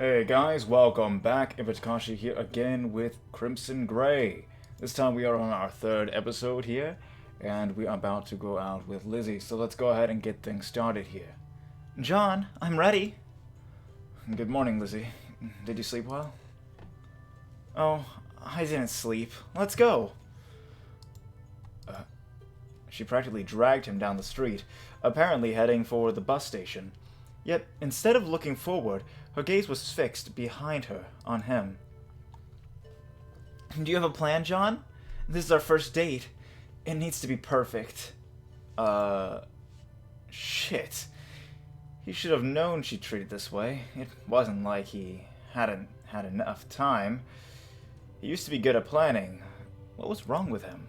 Hey guys, welcome back. Ivatakashi here again with Crimson Gray. This time we are on our third episode here, and we are about to go out with Lizzie, so let's go ahead and get things started here. John, I'm ready. Good morning, Lizzie. Did you sleep well? Oh, I didn't sleep. Let's go. She practically dragged him down the street, apparently heading for the bus station. Yet, instead of looking forward, her gaze was fixed behind her, on him. Do you have a plan, John? This is our first date. It needs to be perfect. Shit. He should have known she'd treat it this way. It wasn't like he hadn't had enough time. He used to be good at planning. What was wrong with him?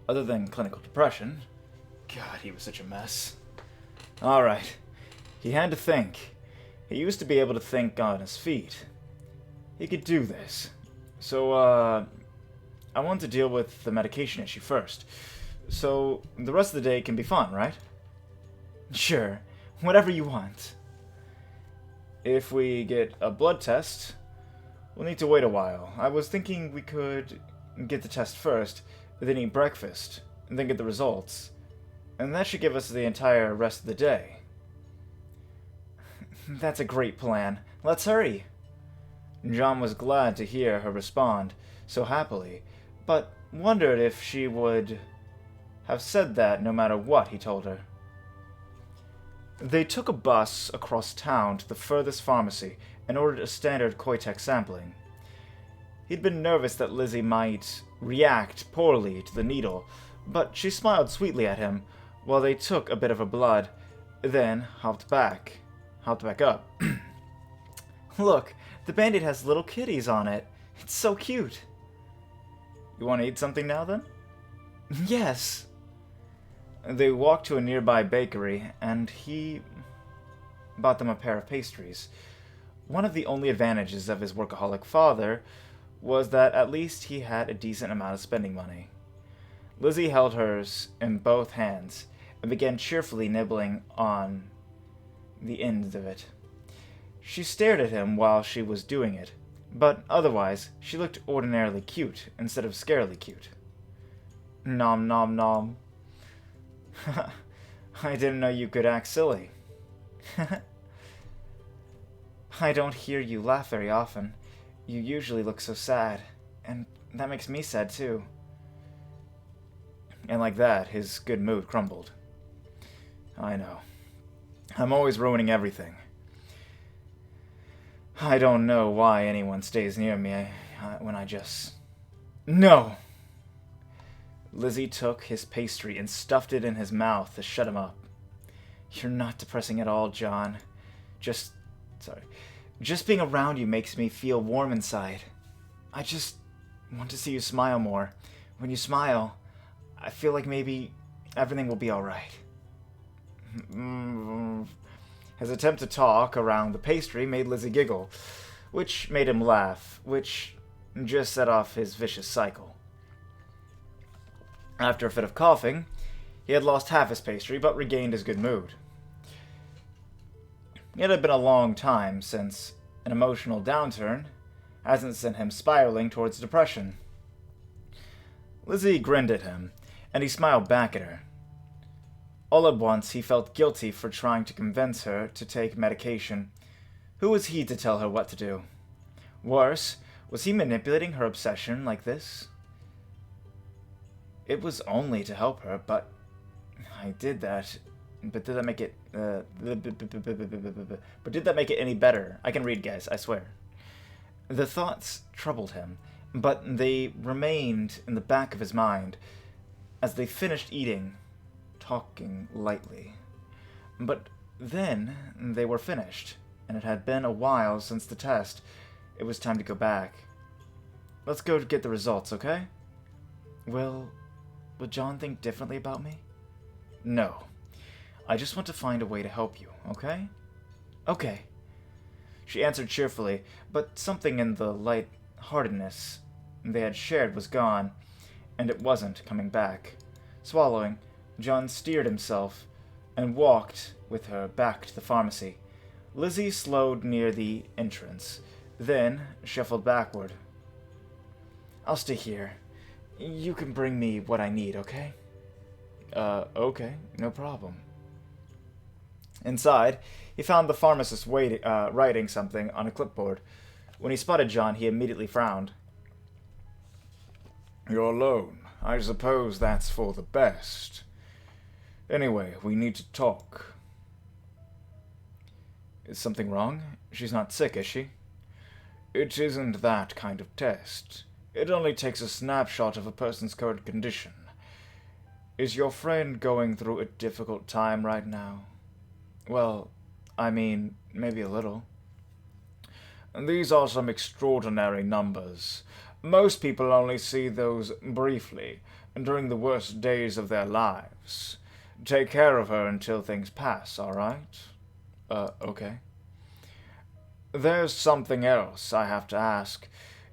Other than clinical depression. God, he was such a mess. Alright. He had to think. He used to be able to think on his feet. He could do this. So, I want to deal with the medication issue first. So, the rest of the day can be fun, right? Sure, whatever you want. If we get a blood test, we'll need to wait a while. I was thinking we could get the test first, then eat breakfast, and then get the results. And that should give us the entire rest of the day. That's a great plan. Let's hurry. John was glad to hear her respond so happily, but wondered if she would have said that no matter what he told her. They took a bus across town to the furthest pharmacy and ordered a standard Koitek sampling. He'd been nervous that Lizzie might react poorly to the needle, but she smiled sweetly at him while they took a bit of her blood, then hopped back up. Look, the Band-Aid has little kitties on it. It's so cute. You want to eat something now, then? Yes. They walked to a nearby bakery, and he bought them a pair of pastries. One of the only advantages of his workaholic father was that at least he had a decent amount of spending money. Lizzie held hers in both hands and began cheerfully nibbling on the ends of it. She stared at him while she was doing it, but otherwise she looked ordinarily cute instead of scarily cute. Nom nom nom. I didn't know you could act silly. I don't hear you laugh very often. You usually look so sad, and that makes me sad too. And like that, his good mood crumbled. I know. I'm always ruining everything. I don't know why anyone stays near me when I just... No! Lizzie took his pastry and stuffed it in his mouth to shut him up. You're not depressing at all, John. Just being around you makes me feel warm inside. I just want to see you smile more. When you smile, I feel like maybe everything will be alright. His attempt to talk around the pastry made Lizzie giggle, which made him laugh, which just set off his vicious cycle. After a fit of coughing, he had lost half his pastry, but regained his good mood. It had been a long time since an emotional downturn hasn't sent him spiraling towards depression. Lizzie grinned at him, and he smiled back at her. All at once, he felt guilty for trying to convince her to take medication. Who was he to tell her what to do? Worse, was he manipulating her obsession like this? It was only to help her, but I did that. But did that make it... But did that make it any better? I can read, guys, I swear. The thoughts troubled him, but they remained in the back of his mind as they finished eating, talking lightly. But then they were finished, and it had been a while since the test. It was time to go back. Let's go get the results, okay? Will John think differently about me? No. I just want to find a way to help you, okay? Okay. She answered cheerfully, but something in the light-heartedness they had shared was gone, and it wasn't coming back. Swallowing, John steered himself and walked with her back to the pharmacy, Lizzie slowed near the entrance, then shuffled backward. I'll stay here. You can bring me what I need, okay? Okay, no problem. Inside, he found the pharmacist writing something on a clipboard. When he spotted John, he immediately frowned. You're alone. I suppose that's for the best. Anyway, we need to talk. Is something wrong? She's not sick, is she? It isn't that kind of test. It only takes a snapshot of a person's current condition. Is your friend going through a difficult time right now? Well, I mean, maybe a little. These are some extraordinary numbers. Most people only see those briefly, during the worst days of their lives. Take care of her until things pass, all right? Okay. There's something else I have to ask.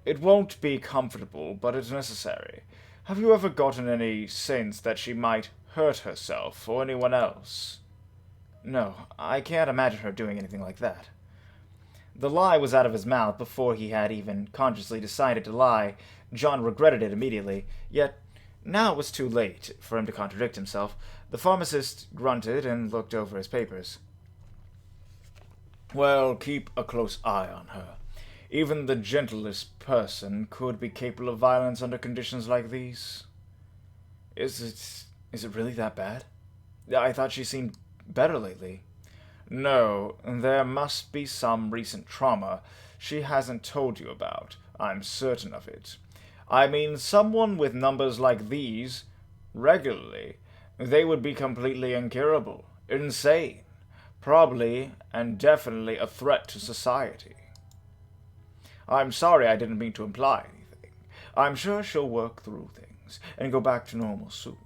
It won't be comfortable, but it's necessary. Have you ever gotten any sense that she might hurt herself or anyone else? No, I can't imagine her doing anything like that. The lie was out of his mouth before he had even consciously decided to lie. John regretted it immediately, yet now it was too late for him to contradict himself. The pharmacist grunted and looked over his papers. Well, keep a close eye on her. Even the gentlest person could be capable of violence under conditions like these. Is it really that bad? I thought she seemed better lately. No, there must be some recent trauma she hasn't told you about. I'm certain of it. I mean, someone with numbers like these, regularly, they would be completely incurable, insane, probably and definitely a threat to society. I'm sorry I didn't mean to imply anything. I'm sure she'll work through things and go back to normal soon.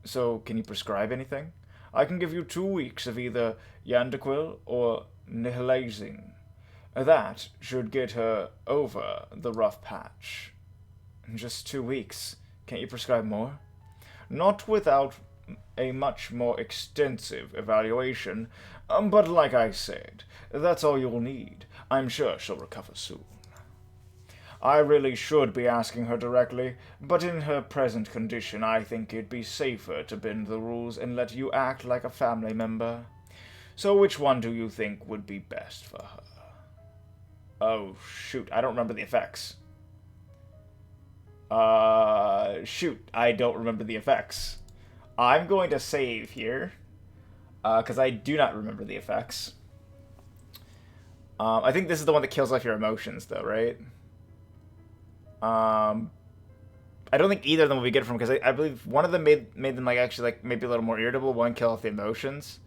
So, can you prescribe anything? I can give you 2 weeks of either Yandere or nihilazing. That should get her over the rough patch. Just 2 weeks. Can't you prescribe more? Not without a much more extensive evaluation, but like I said, that's all you'll need. I'm sure she'll recover soon. I really should be asking her directly, but in her present condition, I think it'd be safer to bend the rules and let you act like a family member. So which one do you think would be best for her? Oh, shoot, I don't remember the effects. Shoot, I don't remember the effects. I'm going to save here, because I do not remember the effects. I think this is the one that kills off your emotions, though, right? I don't think either of them will be good for him, because I believe one of them made them like actually like maybe a little more irritable. One kill off the emotions.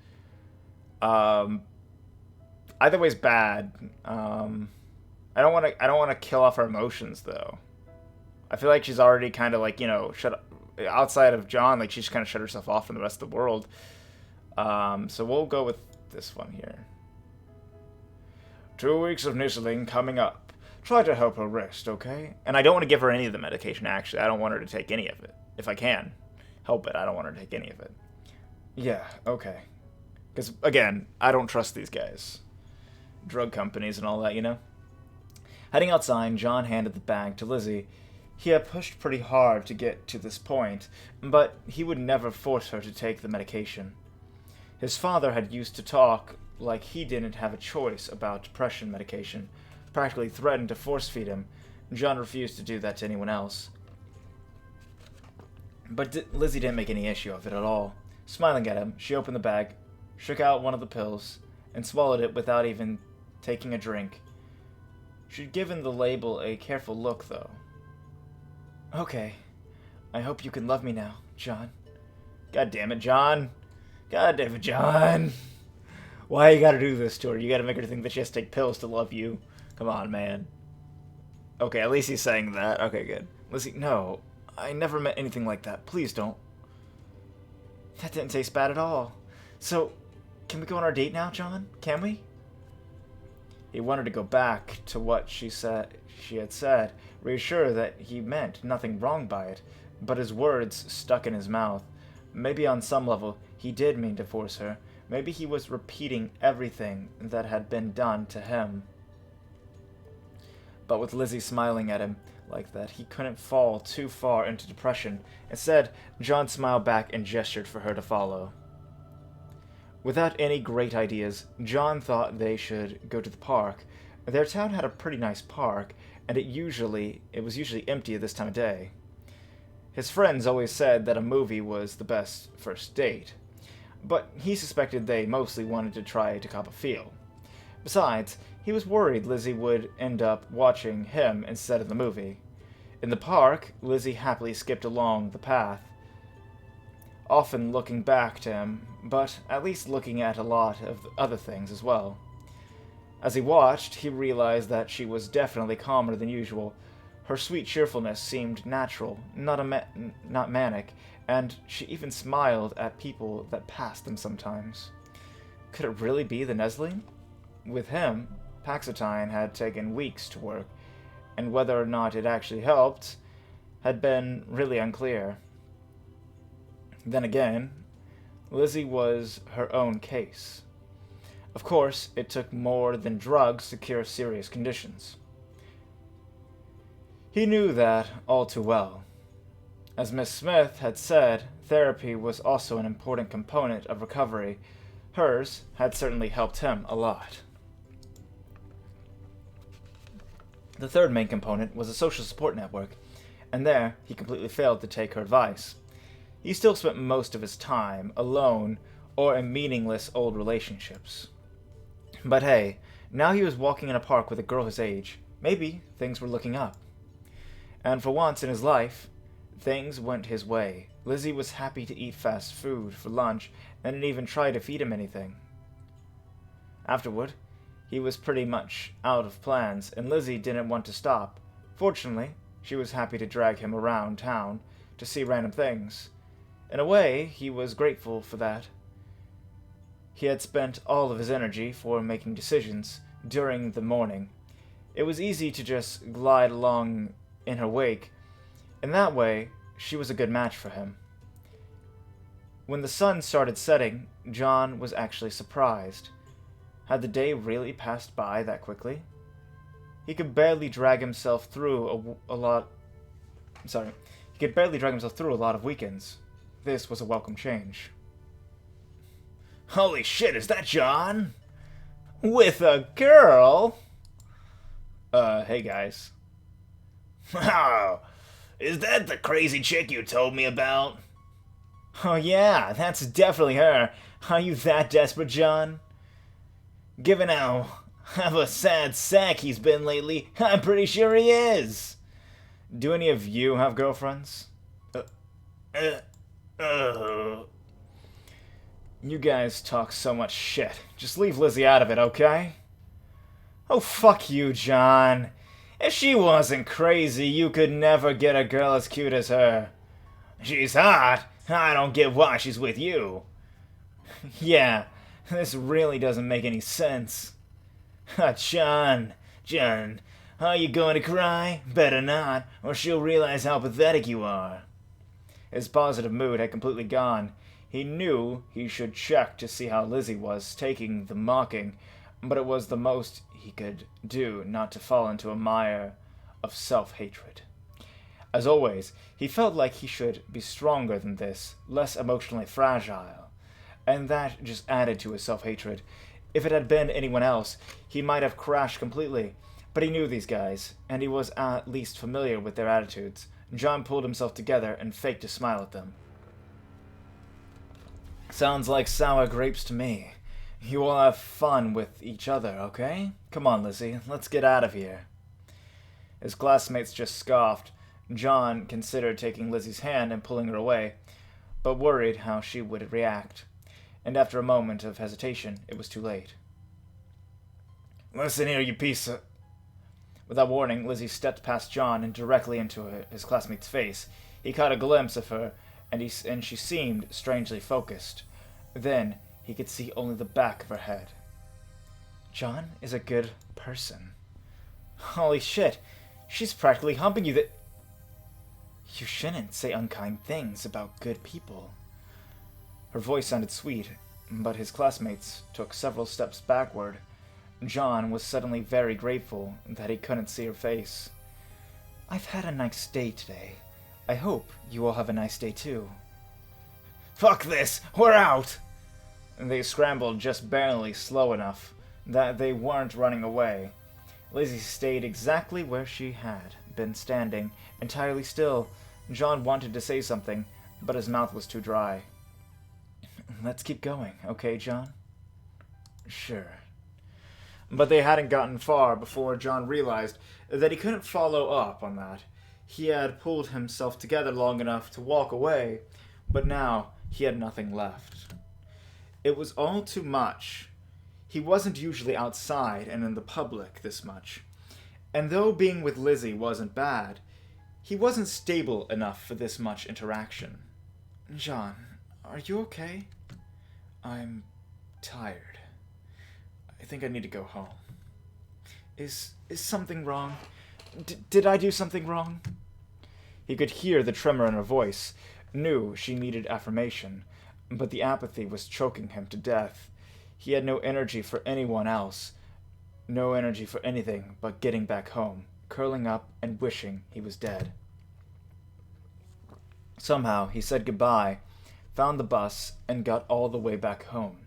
Either way's bad. I don't want to kill off her emotions though. I feel like she's already kind of like, you know, outside of John, like she's kind of shut herself off from the rest of the world. So we'll go with this one here. 2 weeks of nizzling coming up. Try to help her rest, okay? And I don't want to give her any of the medication, actually. I don't want her to take any of it. If I can help it, I don't want her to take any of it. Yeah, okay. Because, again, I don't trust these guys. Drug companies and all that, you know? Heading outside, John handed the bag to Lizzie. He had pushed pretty hard to get to this point, but he would never force her to take the medication. His father had used to talk like he didn't have a choice about depression medication, practically threatened to force-feed him. John refused to do that to anyone else. But Lizzie didn't make any issue of it at all. Smiling at him, she opened the bag, shook out one of the pills, and swallowed it without even taking a drink. She'd given the label a careful look, though. Okay. I hope you can love me now, John. God damn it, John. God damn it, John. Why you gotta do this to her? You gotta make her think that she has to take pills to love you. Come on, man. Okay, at least he's saying that. Okay, good. Lizzie, no. I never meant anything like that. Please don't. That didn't taste bad at all. So, can we go on our date now, John? Can we? He wanted to go back to what she had said, reassured that he meant nothing wrong by it, but his words stuck in his mouth. Maybe on some level he did mean to force her, Maybe he was repeating everything that had been done to him. But with Lizzie smiling at him like that, he couldn't fall too far into depression. Instead, John smiled back and gestured for her to follow. Without any great ideas, John thought they should go to the park. Their town had a pretty nice park, and it was usually empty at this time of day. His friends always said that a movie was the best first date, but he suspected they mostly wanted to try to cop a feel. Besides, he was worried Lizzie would end up watching him instead of the movie. In the park, Lizzie happily skipped along the path, often looking back to him, but at least looking at a lot of other things as well. As he watched, he realized that she was definitely calmer than usual. Her sweet cheerfulness seemed natural, not manic, and she even smiled at people that passed them sometimes. Could it really be the Nestle? With him, Paxotine had taken weeks to work, and whether or not it actually helped had been really unclear. Then again, Lizzie was her own case. Of course, it took more than drugs to cure serious conditions. He knew that all too well. As Miss Smith had said, therapy was also an important component of recovery. Hers had certainly helped him a lot. The third main component was a social support network, and there he completely failed to take her advice. He still spent most of his time alone or in meaningless old relationships. But hey, now he was walking in a park with a girl his age. Maybe things were looking up. And for once in his life, things went his way. Lizzie was happy to eat fast food for lunch and didn't even try to feed him anything. Afterward, he was pretty much out of plans, and Lizzie didn't want to stop. Fortunately, she was happy to drag him around town to see random things. In a way, he was grateful for that. He had spent all of his energy for making decisions during the morning. It was easy to just glide along in her wake. In that way, she was a good match for him. When the sun started setting, John was actually surprised. Had the day really passed by that quickly? He could barely drag himself through a lot of weekends. This was a welcome change. Holy shit, is that John? With a girl? Hey guys. Oh, is that the crazy chick you told me about? Oh yeah, that's definitely her. Are you that desperate, John? Given how of a sad sack he's been lately, I'm pretty sure he is. Do any of you have girlfriends? You guys talk so much shit. Just leave Lizzie out of it, okay? Oh, fuck you, John. If she wasn't crazy, you could never get a girl as cute as her. She's hot. I don't get why she's with you. Yeah, this really doesn't make any sense. John, are you going to cry? Better not, or she'll realize how pathetic you are. His positive mood had completely gone. He knew he should check to see how Lizzie was taking the mocking, but it was the most he could do not to fall into a mire of self-hatred. As always, he felt like he should be stronger than this, less emotionally fragile, and that just added to his self-hatred. If it had been anyone else, he might have crashed completely, but he knew these guys, and he was at least familiar with their attitudes. John pulled himself together and faked a smile at them. Sounds like sour grapes to me. You all have fun with each other, okay? Come on, Lizzie, let's get out of here. His classmates just scoffed. John considered taking Lizzie's hand and pulling her away, but worried how she would react. And after a moment of hesitation, it was too late. Listen here, you piece of... Without warning, Lizzie stepped past John and directly into his classmate's face. He caught a glimpse of her, and she seemed strangely focused. Then he could see only the back of her head. John is a good person. Holy shit, she's practically humping you. You shouldn't say unkind things about good people. Her voice sounded sweet, but his classmates took several steps backward. John was suddenly very grateful that he couldn't see her face. "I've had a nice day today. I hope you all have a nice day too." "Fuck this! We're out!" They scrambled just barely slow enough that they weren't running away. Lizzie stayed exactly where she had been standing, entirely still. John wanted to say something, but his mouth was too dry. "Let's keep going, okay, John?" "Sure." But they hadn't gotten far before John realized that he couldn't follow up on that. He had pulled himself together long enough to walk away, but now he had nothing left. It was all too much. He wasn't usually outside and in the public this much. And though being with Lizzie wasn't bad, he wasn't stable enough for this much interaction. "John, are you okay?" "I'm tired. I think I need to go home." Is something wrong? Did I do something wrong?" He could hear the tremor in her voice, knew she needed affirmation, but the apathy was choking him to death. He had no energy for anyone else, no energy for anything but getting back home, curling up and wishing he was dead. Somehow he said goodbye, found the bus, and got all the way back home.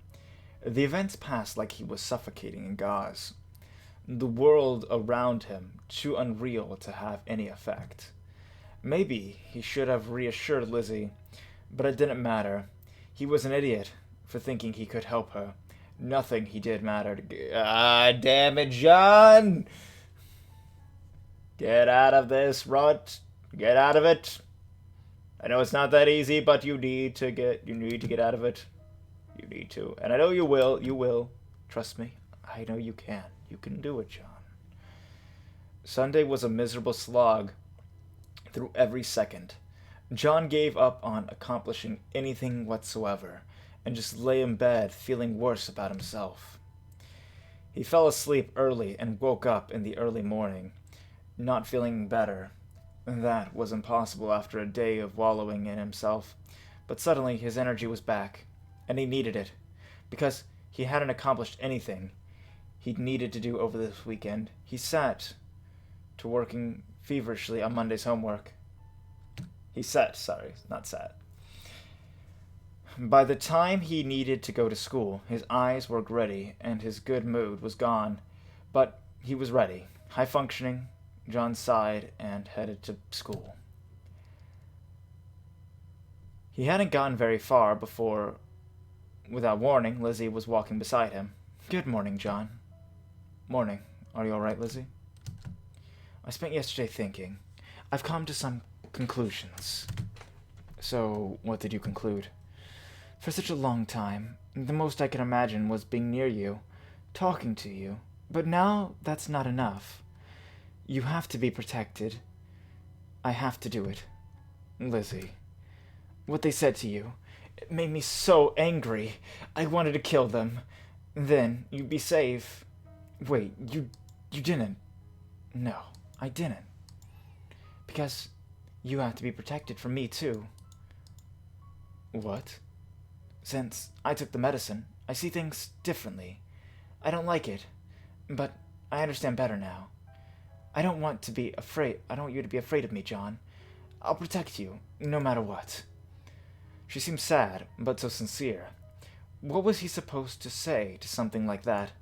The events passed like he was suffocating in gauze. The world around him too unreal to have any effect. Maybe he should have reassured Lizzie, but it didn't matter. He was an idiot for thinking he could help her. Nothing he did mattered. Damn it, John! Get out of this rut. Get out of it. I know it's not that easy, but you need to get out of it. You need to. And I know you will. You will. Trust me. I know you can. You can do it, John. Sunday was a miserable slog through every second. John gave up on accomplishing anything whatsoever and just lay in bed feeling worse about himself. He fell asleep early and woke up in the early morning, not feeling better. That was impossible after a day of wallowing in himself, but suddenly his energy was back, and he needed it, because he hadn't accomplished anything he needed to do over this weekend. He sat to working feverishly on Monday's homework. By the time he needed to go to school, his eyes were gritty and his good mood was gone, but he was ready, high-functioning. John sighed and headed to school. He hadn't gotten very far before, without warning, Lizzie was walking beside him. "Good morning, John." "Morning. Are you all right, Lizzie?" "I spent yesterday thinking. I've come to some conclusions." "So, what did you conclude?" "For such a long time, the most I could imagine was being near you, talking to you. But now that's not enough. You have to be protected. I have to do it. Lizzie, what they said to you, it made me so angry. I wanted to kill them. Then you'd be safe." "Wait, you didn't?" "No, I didn't. Because you have to be protected from me, too." "What?" "Since I took the medicine, I see things differently. I don't like it, but I understand better now. I don't want you to be afraid of me, John. I'll protect you, no matter what." She seemed sad, but so sincere. What was he supposed to say to something like that?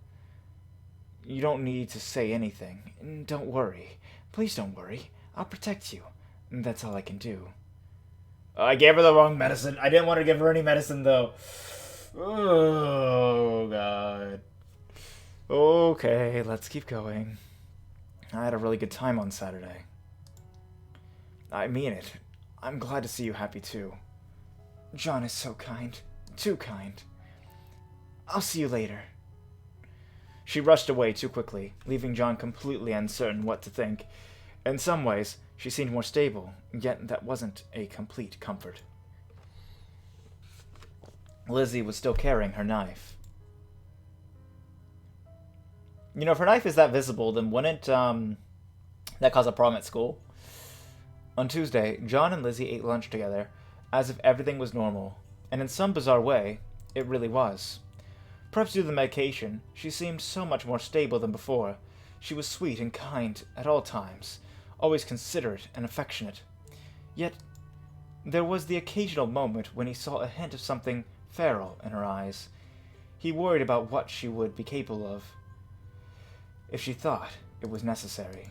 "You don't need to say anything. Don't worry. Please don't worry. I'll protect you. That's all I can do." I gave her the wrong medicine. I didn't want to give her any medicine, though. Oh, God. Okay, let's keep going. I had a really good time on Saturday. I mean it. I'm glad to see you happy, too. John is so kind. Too kind. I'll see you later. She rushed away too quickly, leaving John completely uncertain what to think. In some ways, she seemed more stable, yet that wasn't a complete comfort. Lizzie was still carrying her knife. You know, if her knife is that visible, then wouldn't that cause a problem at school? On Tuesday, John and Lizzie ate lunch together, as if everything was normal, and in some bizarre way, it really was. Perhaps due to the medication, she seemed so much more stable than before. She was sweet and kind at all times, always considerate and affectionate. Yet, there was the occasional moment when he saw a hint of something feral in her eyes. He worried about what she would be capable of, if she thought it was necessary.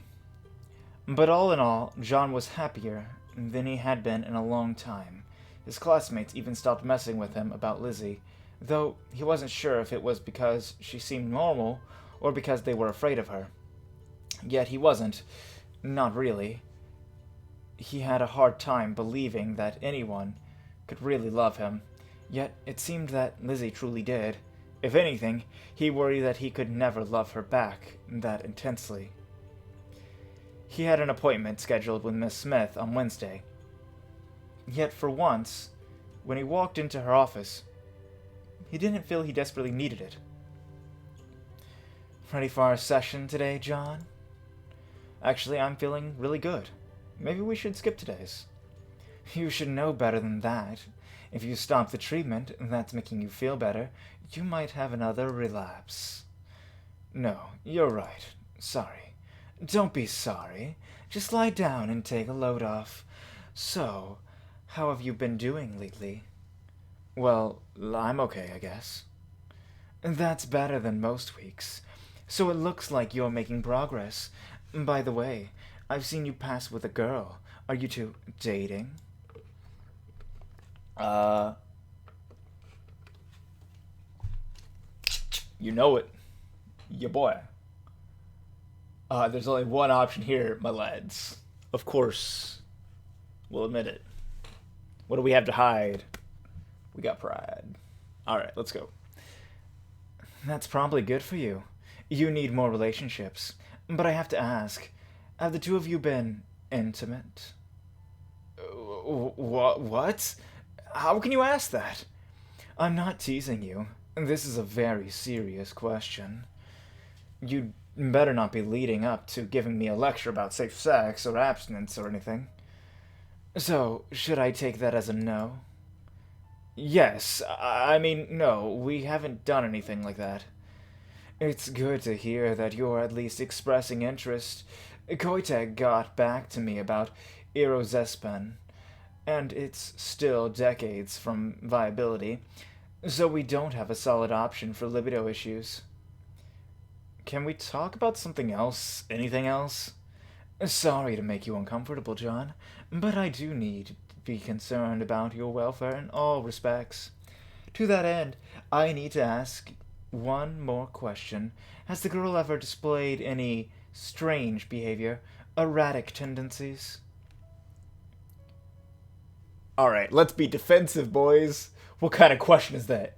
But all in all, John was happier than he had been in a long time. His classmates even stopped messing with him about Lizzie, though he wasn't sure if it was because she seemed normal or because they were afraid of her. Yet he wasn't. Not really. He had a hard time believing that anyone could really love him, yet it seemed that Lizzie truly did. If anything, he worried that he could never love her back that intensely. He had an appointment scheduled with Miss Smith on Wednesday. Yet for once, when he walked into her office, he didn't feel he desperately needed it. Ready for our session today, John? Actually, I'm feeling really good. Maybe we should skip today's. You should know better than that. If you stop the treatment that's making you feel better, you might have another relapse. No, you're right. Sorry. Don't be sorry. Just lie down and take a load off. So, how have you been doing lately? Well, I'm okay, I guess. That's better than most weeks. So it looks like you're making progress. By the way, I've seen you pass with a girl. Are you two dating? You know it. Ya boy. There's only one option here, my lads. Of course. We'll admit it. What do we have to hide? We got pride. Alright, let's go. That's probably good for you. You need more relationships. But I have to ask, have the two of you been intimate? What? How can you ask that? I'm not teasing you. This is a very serious question. You'd better not be leading up to giving me a lecture about safe sex or abstinence or anything. So, should I take that as a no? Yes, I mean, no, we haven't done anything like that. It's good to hear that you're at least expressing interest. Koitek got back to me about Irozespan, and it's still decades from viability, so we don't have a solid option for libido issues. Can we talk about something else? Anything else? Sorry to make you uncomfortable, John, but I do need to be concerned about your welfare in all respects. To that end, I need to ask one more question. Has the girl ever displayed any strange behavior, erratic tendencies? Alright, let's be defensive, boys. What kind of question is that?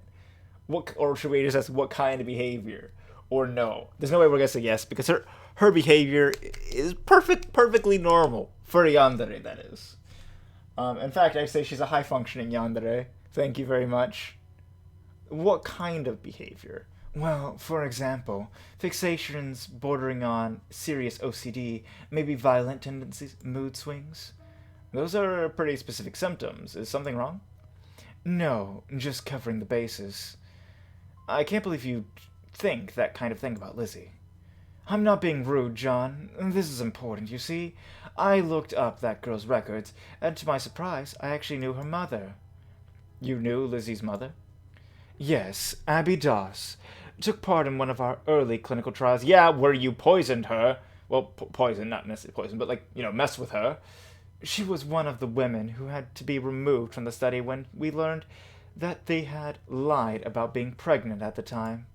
Or should we just ask what kind of behavior? Or no? There's no way we're gonna say yes, because her behavior is perfectly normal. For a Yandere, that is. In fact, I'd say she's a high-functioning Yandere. Thank you very much. What kind of behavior? Well, for example, fixations bordering on serious OCD, maybe violent tendencies, mood swings. Those are pretty specific symptoms. Is something wrong? No, just covering the bases. I can't believe you think that kind of thing about Lizzie. I'm not being rude, John. This is important, you see. I looked up that girl's records, and to my surprise, I actually knew her mother. You knew Lizzie's mother? Yes, Abby Doss. Took part in one of our early clinical trials. Yeah, where you poisoned her. Well, poison, not necessarily poison, but mess with her. She was one of the women who had to be removed from the study when we learned that they had lied about being pregnant at the time.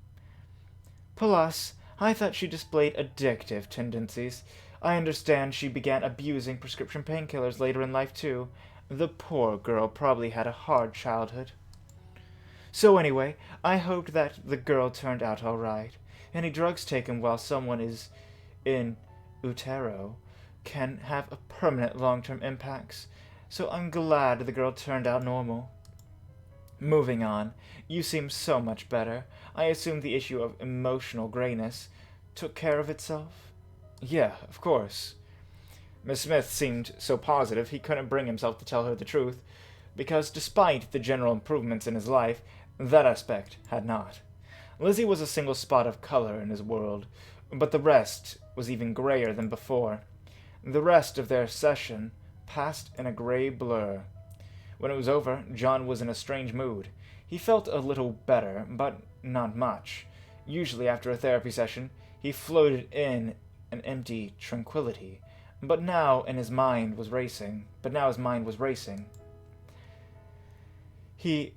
Plus, I thought she displayed addictive tendencies. I understand she began abusing prescription painkillers later in life, too. The poor girl probably had a hard childhood. So anyway, I hoped that the girl turned out all right. Any drugs taken while someone is in utero can have a permanent long-term impacts, so I'm glad the girl turned out normal. Moving on, you seem so much better. I assume the issue of emotional grayness took care of itself? Yeah, of course. Miss Smith seemed so positive he couldn't bring himself to tell her the truth, because despite the general improvements in his life, That aspect had not. Lizzie was a single spot of color in his world, but the rest was even grayer than before. The rest of their session passed in a gray blur. When it was over, John was in a strange mood. He felt a little better, but not much. Usually after a therapy session, he floated in an empty tranquility, but now his mind was racing. He,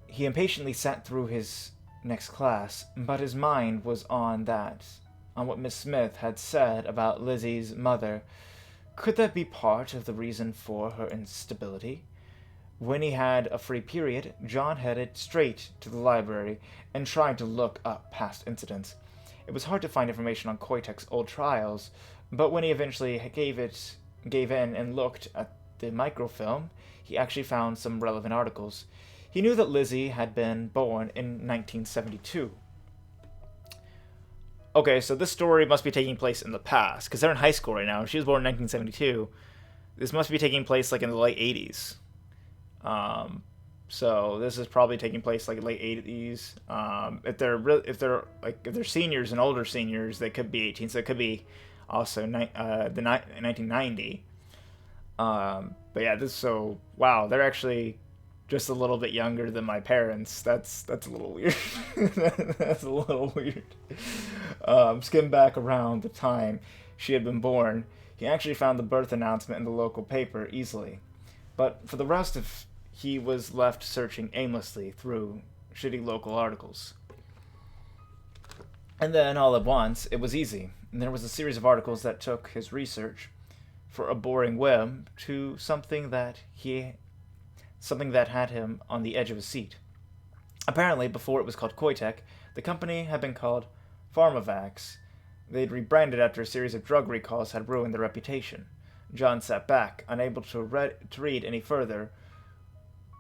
He impatiently sat through his next class, but his mind was on what Miss Smith had said about Lizzie's mother. Could that be part of the reason for her instability? When he had a free period, John headed straight to the library and tried to look up past incidents. It was hard to find information on Koitek's old trials, but when he eventually gave in and looked at the microfilm, he actually found some relevant articles. He knew that Lizzie had been born in 1972. Okay, so this story must be taking place in the past, because they're in high school right now. She was born in 1972. This must be taking place like in the late 80s. So this is probably taking place like late 80s. If they're seniors and older seniors, they could be 18. So it could be also 1990. But yeah, wow, they're actually just a little bit younger than my parents. That's a little weird. That's a little weird. Skim back around the time she had been born. He actually found the birth announcement in the local paper easily. But for the rest of he was left searching aimlessly through shitty local articles. And then, all at once, it was easy. And there was a series of articles that took his research for a boring whim to something that had him on the edge of his seat. Apparently, before it was called Koitek, the company had been called Pharmavax. They'd rebranded after a series of drug recalls had ruined their reputation. John sat back, unable to read any further.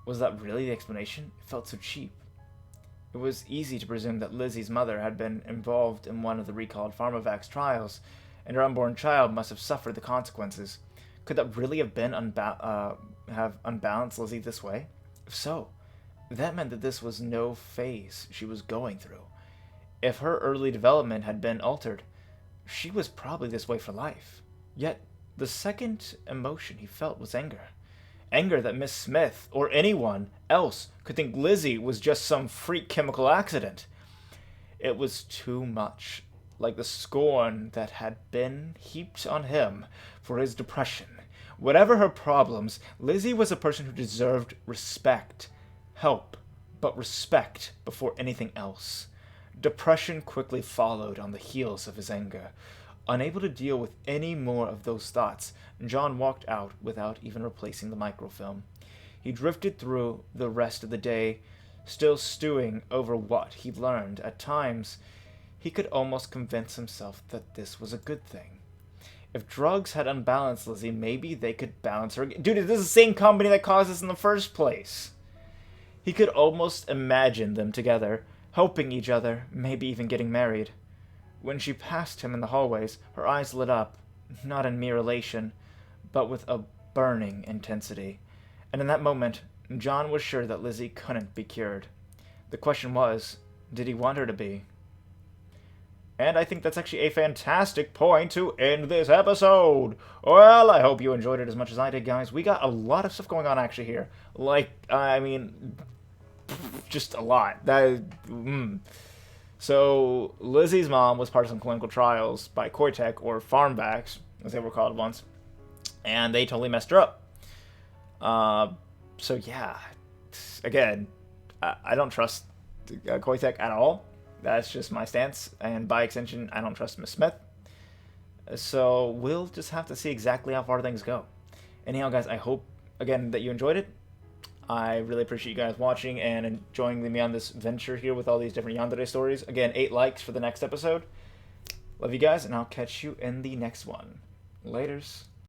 Was that really the explanation? It felt so cheap. It was easy to presume that Lizzie's mother had been involved in one of the recalled Pharmavax trials, and her unborn child must have suffered the consequences. Could that really have been have unbalanced Lizzie this way? If so, that meant that this was no phase she was going through. If her early development had been altered, she was probably this way for life. Yet, the second emotion he felt was anger. Anger that Miss Smith, or anyone else, could think Lizzie was just some freak chemical accident. It was too much, like the scorn that had been heaped on him for his depression. Whatever her problems, Lizzie was a person who deserved respect. Help, but respect before anything else. Depression quickly followed on the heels of his anger. Unable to deal with any more of those thoughts, John walked out without even replacing the microfilm. He drifted through the rest of the day, still stewing over what he'd learned. At times, he could almost convince himself that this was a good thing. If drugs had unbalanced Lizzie, maybe they could balance her. Dude, this is the same company that caused this in the first place. He could almost imagine them together, helping each other, maybe even getting married. When she passed him in the hallways, her eyes lit up, not in mere elation, but with a burning intensity. And in that moment, John was sure that Lizzie couldn't be cured. The question was, did he want her to be? And I think that's actually a fantastic point to end this episode. Well, I hope you enjoyed it as much as I did, guys. We got a lot of stuff going on actually here. Just a lot. So, Lizzie's mom was part of some clinical trials by Koitek, or Pharmavax, as they were called once, and they totally messed her up. So yeah, again, I don't trust Koitek at all. That's just my stance, and by extension, I don't trust Miss Smith. So, we'll just have to see exactly how far things go. Anyhow, guys, I hope, again, that you enjoyed it. I really appreciate you guys watching and enjoying me on this venture here with all these different Yandere stories. Again, 8 likes for the next episode. Love you guys, and I'll catch you in the next one. Laters.